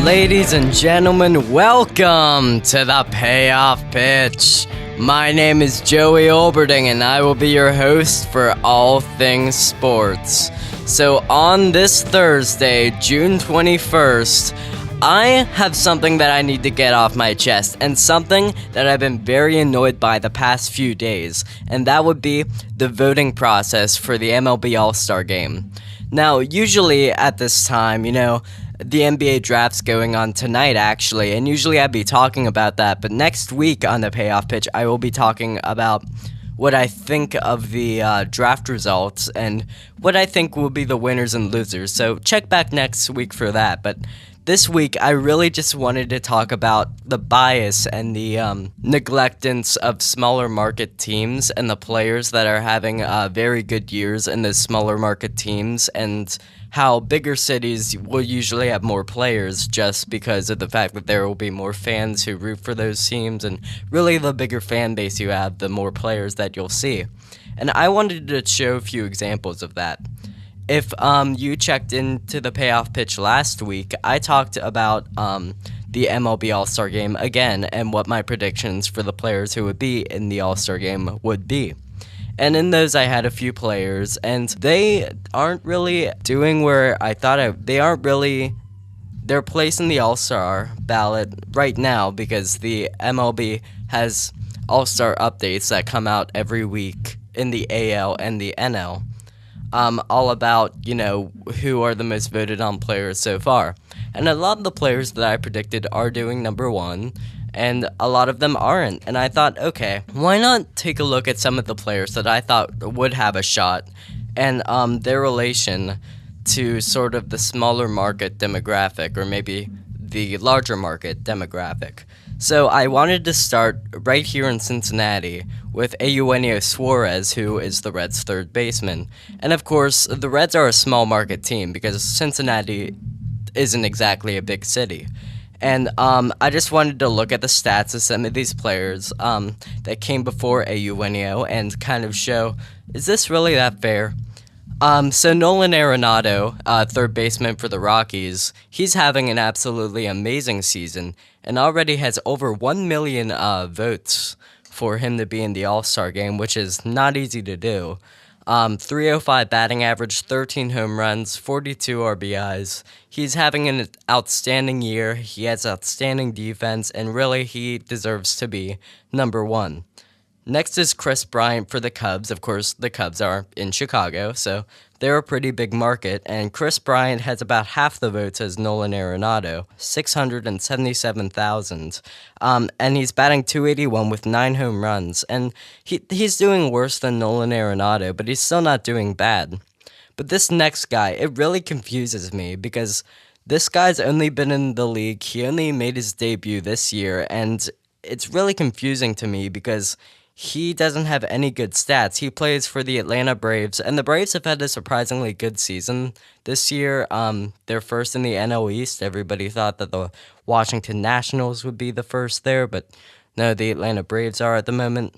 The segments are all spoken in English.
Ladies and gentlemen, welcome to the Payoff Pitch. My name is Joey Olberding and I will be your host for all things sports. So on this Thursday, June 21st, I have something that I need to get off my chest, and something that I've been very annoyed by the past few days, and that would be the voting process for the MLB All-Star Game. Now, usually at this time, the NBA draft's going on tonight, actually, and usually I'd be talking about that, but next week on the Payoff Pitch, I will be talking about what I think of the draft results and what I think will be the winners and losers, so check back next week for that. But this week, I really just wanted to talk about the bias and the neglectance of smaller market teams and the players that are having very good years in the smaller market teams, and how bigger cities will usually have more players just because of the fact that there will be more fans who root for those teams, and really the bigger fan base you have, the more players that you'll see. And I wanted to show a few examples of that. If you checked into the Payoff Pitch last week, I talked about the MLB All-Star Game again and what my predictions for the players who would be in the All-Star Game would be. And in those, I had a few players, and they aren't really doing where I thought they aren't really their place in the All-Star ballot right now, because the MLB has All-Star updates that come out every week in the AL and the NL. All about, who are the most voted on players so far. And a lot of the players that I predicted are doing number one, and a lot of them aren't. And I thought, okay, why not take a look at some of the players that I thought would have a shot, and their relation to sort of the smaller market demographic, or maybe the larger market demographic. So I wanted to start right here in Cincinnati with Eugenio Suarez, who is the Reds' third baseman. And of course, the Reds are a small market team because Cincinnati isn't exactly a big city. And I just wanted to look at the stats of some of these players that came before Eugenio and kind of show, is this really that fair? So Nolan Arenado, third baseman for the Rockies, he's having an absolutely amazing season and already has over 1 million votes for him to be in the All-Star Game, which is not easy to do. 305 batting average, 13 home runs, 42 RBIs. He's having an outstanding year. He has outstanding defense, and really he deserves to be number one. Next is Chris Bryant for the Cubs. Of course, the Cubs are in Chicago, so they're a pretty big market, and Chris Bryant has about half the votes as Nolan Arenado, 677,000, and he's batting .281 with 9 home runs, and he's doing worse than Nolan Arenado, but he's still not doing bad. But this next guy, it really confuses me, because this guy's only been in the league, he only made his debut this year, and it's really confusing to me because he doesn't have any good stats. He plays for the Atlanta Braves, and the Braves have had a surprisingly good season this year. They're first in the NL East. Everybody thought that the Washington Nationals would be the first there, but no, the Atlanta Braves are at the moment.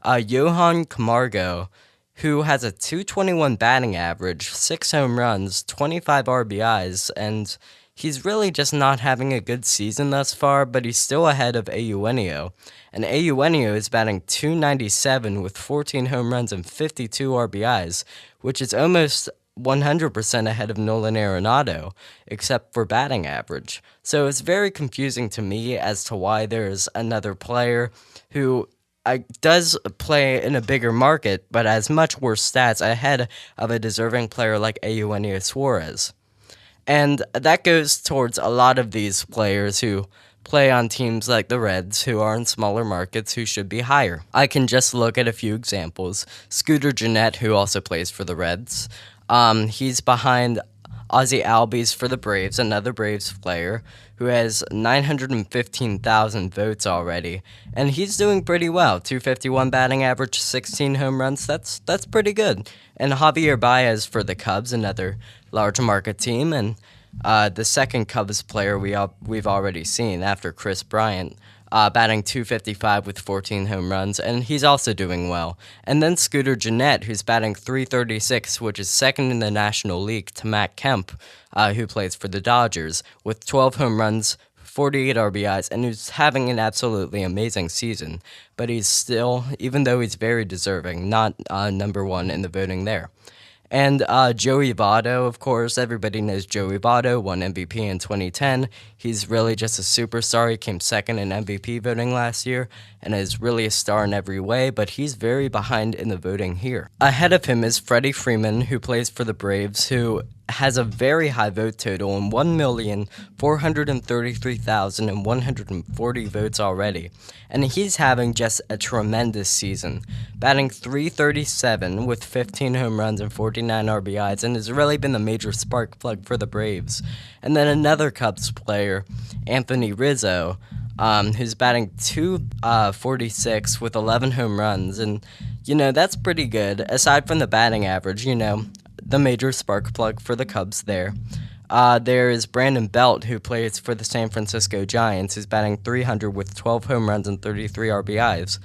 Johan Camargo, who has a .221 batting average, 6 home runs, 25 RBIs, and he's really just not having a good season thus far, but he's still ahead of Eugenio. And Eugenio is batting .297 with 14 home runs and 52 RBIs, which is almost 100% ahead of Nolan Arenado, except for batting average. So it's very confusing to me as to why there's another player who does play in a bigger market, but has much worse stats ahead of a deserving player like Eugenio Suarez. And that goes towards a lot of these players who play on teams like the Reds, who are in smaller markets, who should be higher. I can just look at a few examples. Scooter Gennett, who also plays for the Reds. He's behind Ozzie Albies for the Braves, another Braves player, who has 915,000 votes already. And he's doing pretty well. .251 batting average, 16 home runs. That's pretty good. And Javier Baez for the Cubs, another large market team, and the second Cubs player we've already seen after Chris Bryant, batting 255 with 14 home runs, and he's also doing well. And then Scooter Gennett, who's batting 336, which is second in the National League to Matt Kemp, who plays for the Dodgers, with 12 home runs, 48 RBIs, and who's having an absolutely amazing season. But he's still, even though he's very deserving, not number one in the voting there. And Joey Votto, of course, everybody knows Joey Votto, won MVP in 2010. He's really just a superstar. He came second in MVP voting last year and is really a star in every way, but he's very behind in the voting here. Ahead of him is Freddie Freeman, who plays for the Braves, who has a very high vote total and 1,433,140 votes already. And he's having just a tremendous season, batting 337 with 15 home runs and 49 RBIs, and has really been the major spark plug for the Braves. And then another Cubs player, Anthony Rizzo, who's batting 246 with 11 home runs, and that's pretty good. Aside from the batting average, the major spark plug for the Cubs there. There is Brandon Belt, who plays for the San Francisco Giants, who's batting 300 with 12 home runs and 33 RBIs.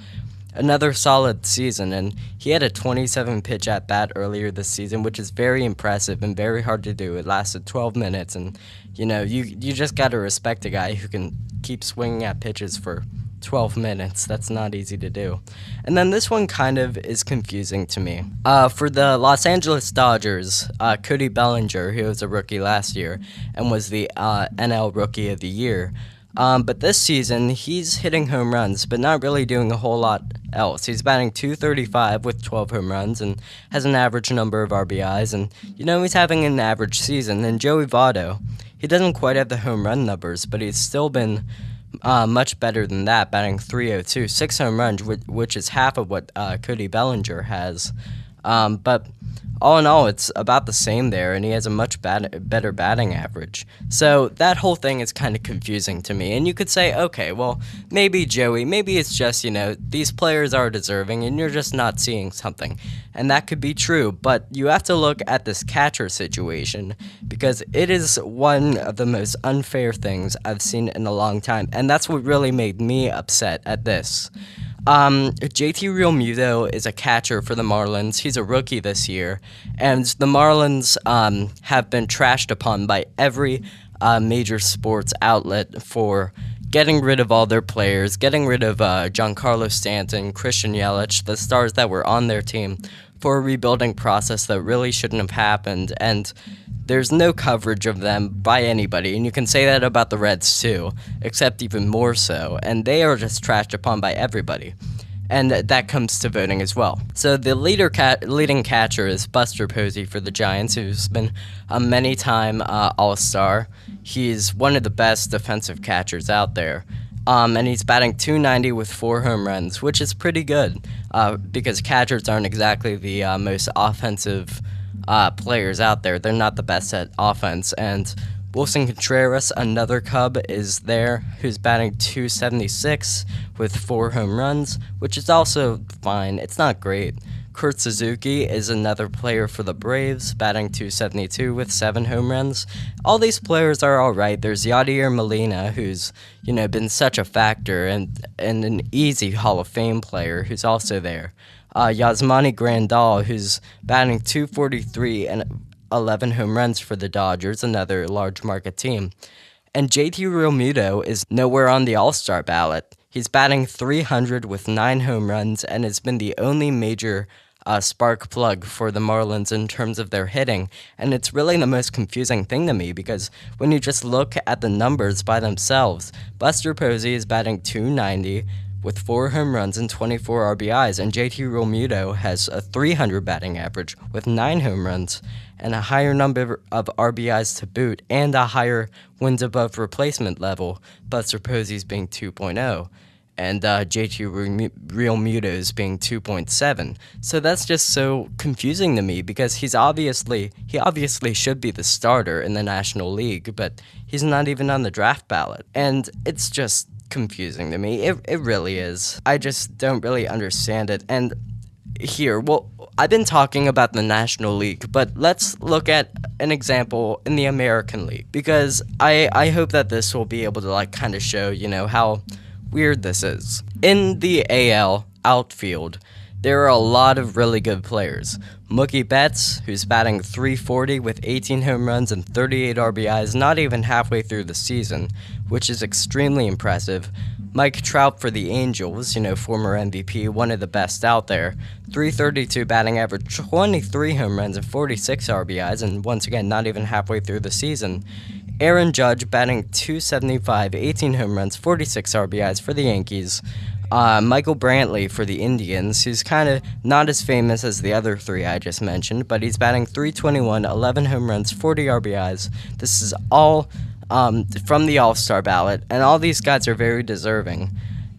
Another solid season, and he had a 27-pitch at-bat earlier this season, which is very impressive and very hard to do. It lasted 12 minutes, and, you just got to respect a guy who can keep swinging at pitches for 12 minutes. That's not easy to do. And then this one kind of is confusing to me. For the Los Angeles Dodgers, Cody Bellinger, who was a rookie last year and was the NL Rookie of the Year, but this season he's hitting home runs but not really doing a whole lot else. He's batting 235 with 12 home runs and has an average number of RBIs, and he's having an average season. And Joey Votto, he doesn't quite have the home run numbers, but he's still been much better than that, batting 302, 6 home runs, which is half of what Cody Bellinger has. But all in all, it's about the same there, and he has a much better batting average. So that whole thing is kind of confusing to me. And you could say, okay, well, maybe Joey, maybe it's just, these players are deserving and you're just not seeing something. And that could be true, but you have to look at this catcher situation because it is one of the most unfair things I've seen in a long time. And that's what really made me upset at this. JT Realmuto is a catcher for the Marlins. He's a rookie this year, and the Marlins have been trashed upon by every major sports outlet for getting rid of all their players, getting rid of Giancarlo Stanton, Christian Yelich, the stars that were on their team, for a rebuilding process that really shouldn't have happened, and there's no coverage of them by anybody, and you can say that about the Reds too, except even more so, and they are just trashed upon by everybody. And that comes to voting as well. So the leading catcher is Buster Posey for the Giants, who's been a many-time All-Star. He's one of the best defensive catchers out there. And he's batting 290 with 4 home runs, which is pretty good because catchers aren't exactly the most offensive players out there. They're not the best at offense. And Wilson Contreras, another Cub, is there, who's batting 276 with 4 home runs, which is also fine. It's not great. Kurt Suzuki is another player for the Braves, batting 272 with 7 home runs. All these players are all right. There's Yadier Molina, who's been such a factor, and an easy Hall of Fame player who's also there. Yasmani Grandal, who's batting 243 and 11 home runs for the Dodgers, another large market team. And JT Realmuto is nowhere on the All-Star ballot. He's batting 300 with 9 home runs and has been the only major spark plug for the Marlins in terms of their hitting. And it's really the most confusing thing to me because when you just look at the numbers by themselves, Buster Posey is batting 290 with 4 home runs and 24 RBIs, and JT Realmuto has a 300 batting average with 9 home runs and a higher number of RBIs to boot and a higher wins above replacement level, Buster Posey's being 2.0 and JT Realmuto's being 2.7. So that's just so confusing to me because he obviously should be the starter in the National League, but he's not even on the draft ballot, and it's just confusing to me. It really is. I just don't really understand it. And here, well, I've been talking about the National League, but let's look at an example in the American League, because I hope that this will be able to kind of show, how weird this is. In the AL outfield, there are a lot of really good players. Mookie Betts, who's batting .340 with 18 home runs and 38 RBIs not even halfway through the season, which is extremely impressive. Mike Trout for the Angels, former MVP, one of the best out there. .332 batting average, 23 home runs and 46 RBIs, and once again, not even halfway through the season. Aaron Judge batting .275, 18 home runs, 46 RBIs for the Yankees. Michael Brantley for the Indians, who's kind of not as famous as the other three I just mentioned, but he's batting .321, 11 home runs, 40 RBIs. This is all from the All-Star ballot, and all these guys are very deserving.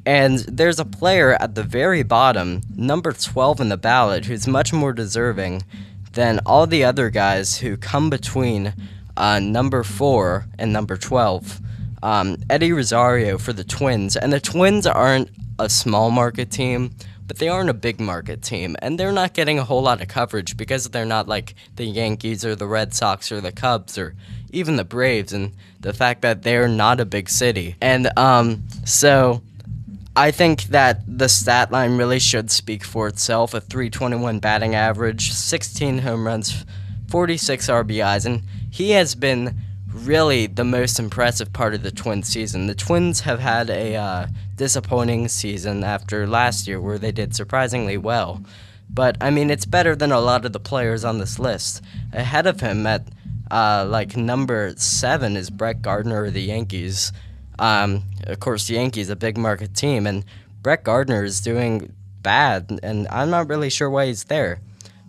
And there's a player at the very bottom, number 12 in the ballot, who's much more deserving than all the other guys who come between number 4 and number 12. Eddie Rosario for the Twins, and the Twins aren't a small market team, but they aren't a big market team, and they're not getting a whole lot of coverage because they're not like the Yankees or the Red Sox or the Cubs or even the Braves, and the fact that they're not a big city. And so I think that the stat line really should speak for itself. A .321 batting average, 16 home runs, 46 RBIs, and he has been really the most impressive part of the Twins season. The Twins have had a disappointing season after last year where they did surprisingly well. But, I mean, it's better than a lot of the players on this list. Ahead of him at, number 7 is Brett Gardner of the Yankees. Of course, the Yankees, a big market team, and Brett Gardner is doing bad, and I'm not really sure why he's there.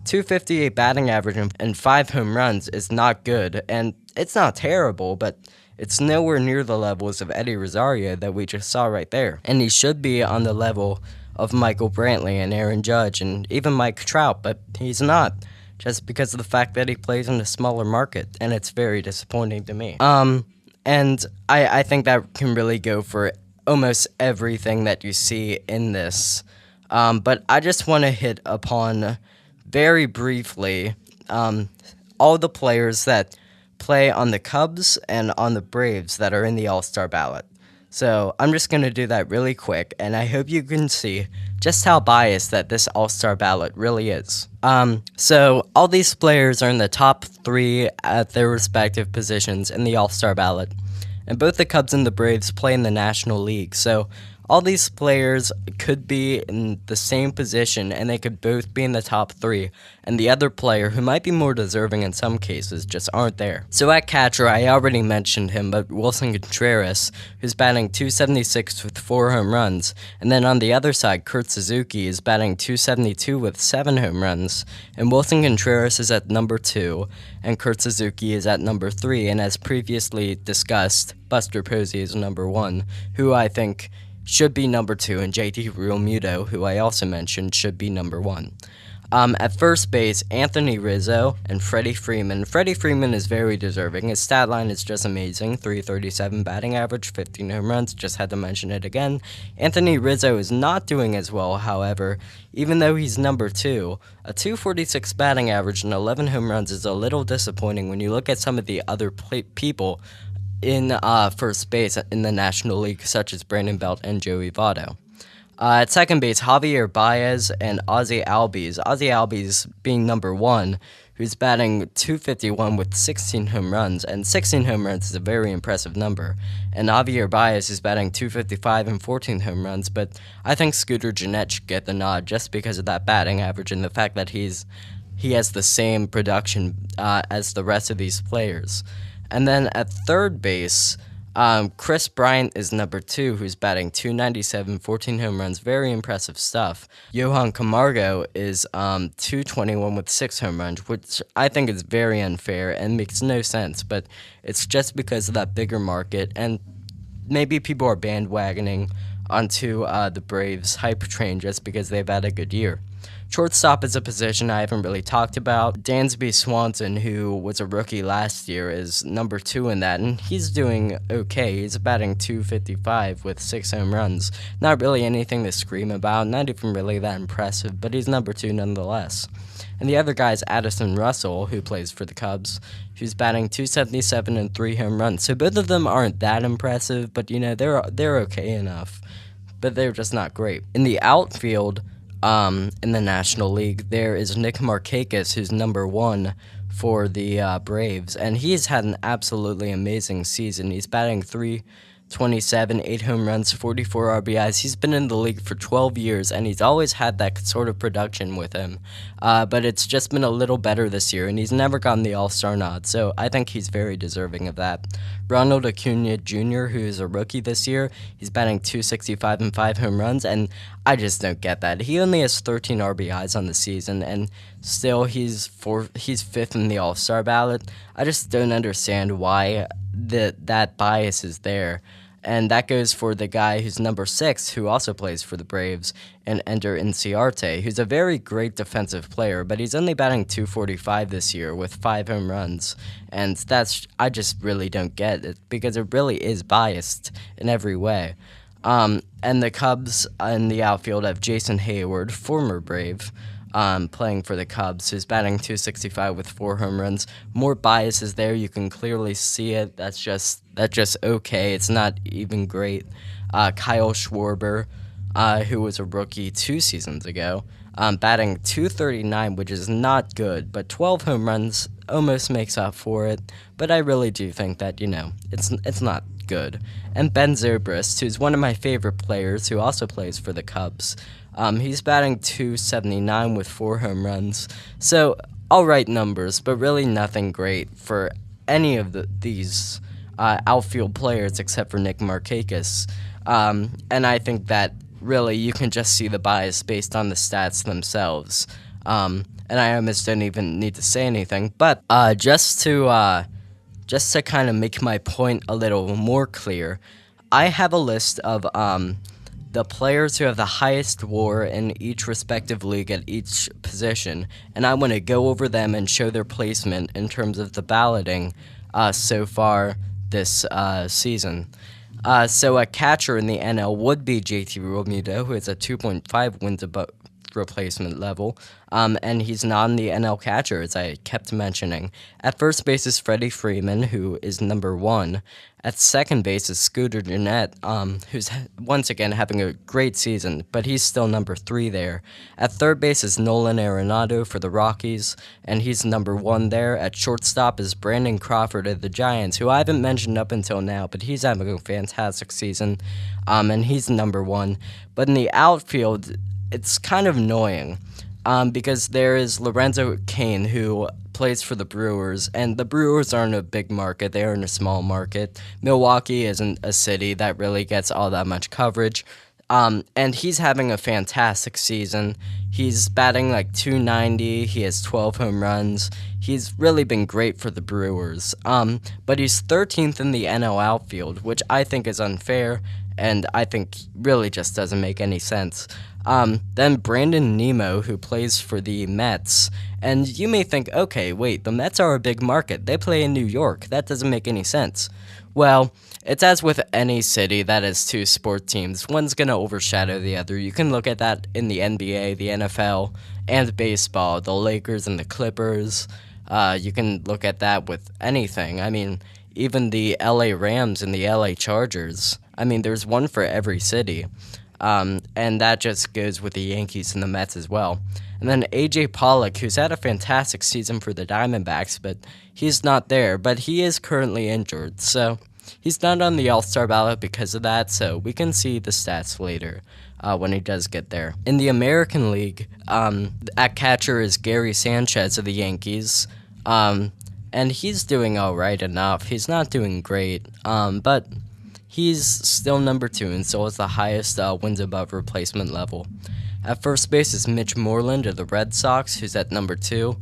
.258 batting average and 5 home runs is not good, and it's not terrible, but it's nowhere near the levels of Eddie Rosario that we just saw right there. And he should be on the level of Michael Brantley and Aaron Judge and even Mike Trout, but he's not, just because of the fact that he plays in a smaller market, and it's very disappointing to me. And I think that can really go for almost everything that you see in this. But I just want to hit upon very briefly all the players that play on the Cubs and on the Braves that are in the All-Star ballot. So I'm just going to do that really quick, and I hope you can see just how biased that this All-Star ballot really is. So all these players are in the top 3 at their respective positions in the All-Star ballot, and both the Cubs and the Braves play in the National League. So all these players could be in the same position, and they could both be in the top 3, and the other player, who might be more deserving in some cases, just aren't there. So at catcher, I already mentioned him, but Wilson Contreras, who's batting .276 with 4 home runs, and then on the other side, Kurt Suzuki is batting .272 with 7 home runs, and Wilson Contreras is at number 2, and Kurt Suzuki is at number 3, and as previously discussed, Buster Posey is number 1, who I think should be number 2, and JT Realmuto, who I also mentioned, should be number 1. At first base, Anthony Rizzo and Freddie Freeman. Freddie Freeman is very deserving. His stat line is just amazing. .337 batting average, 15 home runs, just had to mention it again. Anthony Rizzo is not doing as well, however, even though he's number 2. A .246 batting average and 11 home runs is a little disappointing when you look at some of the other people in first base in the National League, such as Brandon Belt and Joey Votto. At second base, Javier Baez and Ozzie Albies. Ozzie Albies being number 1, who's batting .251 with 16 home runs, and 16 home runs is a very impressive number. And Javier Baez is batting .255 and 14 home runs, but I think Scooter Gennett should get the nod just because of that batting average and the fact that he has the same production as the rest of these players. And then at third base, Chris Bryant is number 2, who's batting .297, 14 home runs, very impressive stuff. Johan Camargo is .221 with 6 home runs, which I think is very unfair and makes no sense, but it's just because of that bigger market, and maybe people are bandwagoning onto the Braves hype train just because they've had a good year. Shortstop is a position I haven't really talked about. Dansby Swanson, who was a rookie last year, is number 2 in that, and he's doing okay. He's batting .255 with 6 home runs. Not really anything to scream about, not even really that impressive, but he's number 2 nonetheless. And the other guy is Addison Russell, who plays for the Cubs, who's batting .277 and 3 home runs. So both of them aren't that impressive, but they're okay enough. but they're just not great. In the outfield, in the National League, there is Nick Markakis, who's number 1 for the Braves, and he's had an absolutely amazing season. He's batting .327, 8 home runs, 44 RBIs. He's been in the league for 12 years, and he's always had that sort of production with him. But it's just been a little better this year, and he's never gotten the All-Star nod, so I think he's very deserving of that. Ronald Acuna Jr., who is a rookie this year, he's batting .265 and 5 home runs, and I just don't get that. He only has 13 RBIs on the season, and still he's 5th in the All-Star ballot. I just don't understand why that bias is there. And that goes for the guy who's number 6, who also plays for the Braves, and Ender Inciarte, who's a very great defensive player, but he's only batting .245 this year with 5 home runs. And I just really don't get it, because it really is biased in every way. And the Cubs in the outfield have Jason Hayward, former Brave, playing for the Cubs, who's batting .265 with 4 home runs. More biases there. You can clearly see it. That's just okay. It's not even great. Kyle Schwarber, who was a rookie 2 seasons ago, batting .239, which is not good, but 12 home runs almost makes up for it. But I really do think that, it's not good. And Ben Zobrist, who's one of my favorite players, who also plays for the Cubs, he's batting .279 with 4 home runs. So, all right numbers, but really nothing great for any of these outfield players except for Nick Markakis. And I think that really you can just see the bias based on the stats themselves. And I almost don't even need to say anything. But just to kind of make my point a little more clear, I have a list of the players who have the highest WAR in each respective league at each position, and I want to go over them and show their placement in terms of the balloting so far this season. So a catcher in the NL would be JT Realmuto, who has a 2.5 wins above replacement level, and he's not in the NL catcher, as I kept mentioning. At first base is Freddie Freeman, who is number 1. At second base is Scooter Gennett, who's once again having a great season, but he's still number 3 there. At third base is Nolan Arenado for the Rockies, and he's number 1 there. At shortstop is Brandon Crawford of the Giants, who I haven't mentioned up until now, but he's having a fantastic season, and he's number 1. But in the outfield, it's kind of annoying, because there is Lorenzo Cain, who plays for the Brewers, and the Brewers aren't a big market, they are in a small market. Milwaukee isn't a city that really gets all that much coverage, and he's having a fantastic season. He's batting like .290, he has 12 home runs, he's really been great for the Brewers, but he's 13th in the NL outfield, which I think is unfair, and I think really just doesn't make any sense. Then Brandon Nimmo, who plays for the Mets, and you may think, okay, wait, the Mets are a big market, they play in New York, that doesn't make any sense. Well, it's as with any city that has 2 sport teams, one's going to overshadow the other. You can look at that in the NBA, the NFL, and baseball, the Lakers and the Clippers. You can look at that with anything. I mean, even the LA Rams and the LA Chargers. I mean, there's one for every city. And that just goes with the Yankees and the Mets as well. And then A.J. Pollock, who's had a fantastic season for the Diamondbacks, but he's not there. But he is currently injured, so he's not on the All-Star ballot because of that, so we can see the stats later when he does get there. In the American League, at catcher is Gary Sanchez of the Yankees, and he's doing all right enough. He's not doing great, but he's still number 2, and so is the highest wins above replacement level. At first base is Mitch Moreland of the Red Sox, who's at number 2.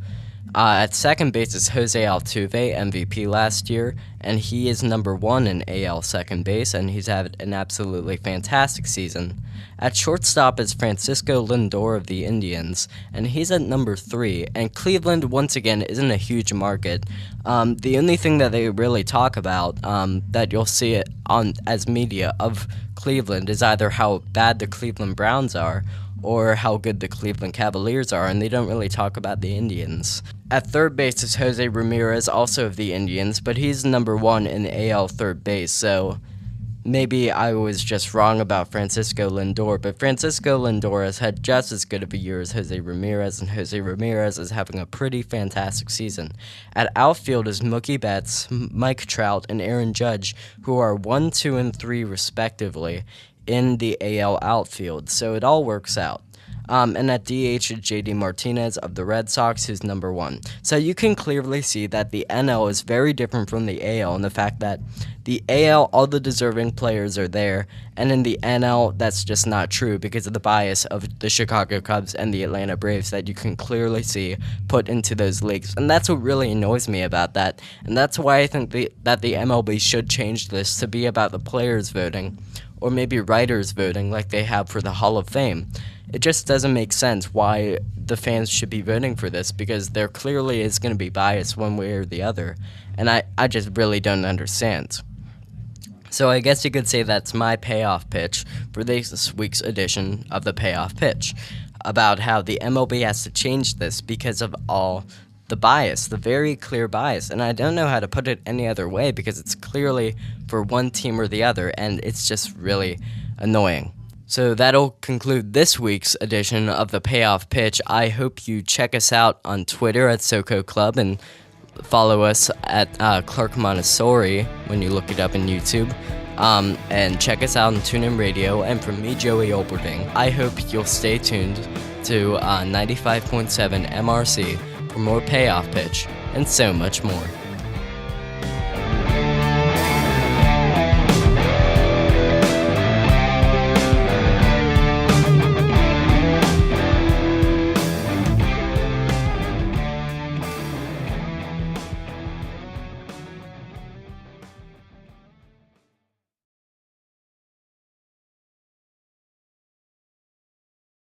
At second base is Jose Altuve, MVP last year, and he is number 1 in AL second base, and he's had an absolutely fantastic season. At shortstop is Francisco Lindor of the Indians, and he's at number 3, and Cleveland, once again, isn't a huge market. The only thing that they really talk about, that you'll see it on as media of Cleveland, is either how bad the Cleveland Browns are, or how good the Cleveland Cavaliers are, and they don't really talk about the Indians. At third base is Jose Ramirez, also of the Indians, but he's number 1 in AL third base, so maybe I was just wrong about Francisco Lindor, but Francisco Lindor has had just as good of a year as Jose Ramirez, and Jose Ramirez is having a pretty fantastic season. At outfield is Mookie Betts, Mike Trout, and Aaron Judge, who are 1, 2, and 3 respectively in the AL outfield, so it all works out. And at DH is JD Martinez of the Red Sox, who's number 1. So you can clearly see that the NL is very different from the AL in the fact that the AL, all the deserving players are there, and in the NL, that's just not true because of the bias of the Chicago Cubs and the Atlanta Braves that you can clearly see put into those leagues. And that's what really annoys me about that, and that's why I think that the MLB should change this to be about the players voting, or maybe writers voting like they have for the Hall of Fame. It just doesn't make sense why the fans should be voting for this, because there clearly is going to be bias one way or the other, and I just really don't understand. So I guess you could say that's my payoff pitch for this week's edition of the Payoff Pitch, about how the MLB has to change this because of all the bias, the very clear bias, and I don't know how to put it any other way because it's clearly for one team or the other, and it's just really annoying. So that'll conclude this week's edition of the Payoff Pitch. I hope you check us out on Twitter at SoCo Club and follow us at Clark Montessori when you look it up in YouTube. And check us out on TuneIn Radio. And from me, Joey Olberding, I hope you'll stay tuned to 95.7 MRC for more Payoff Pitch and so much more.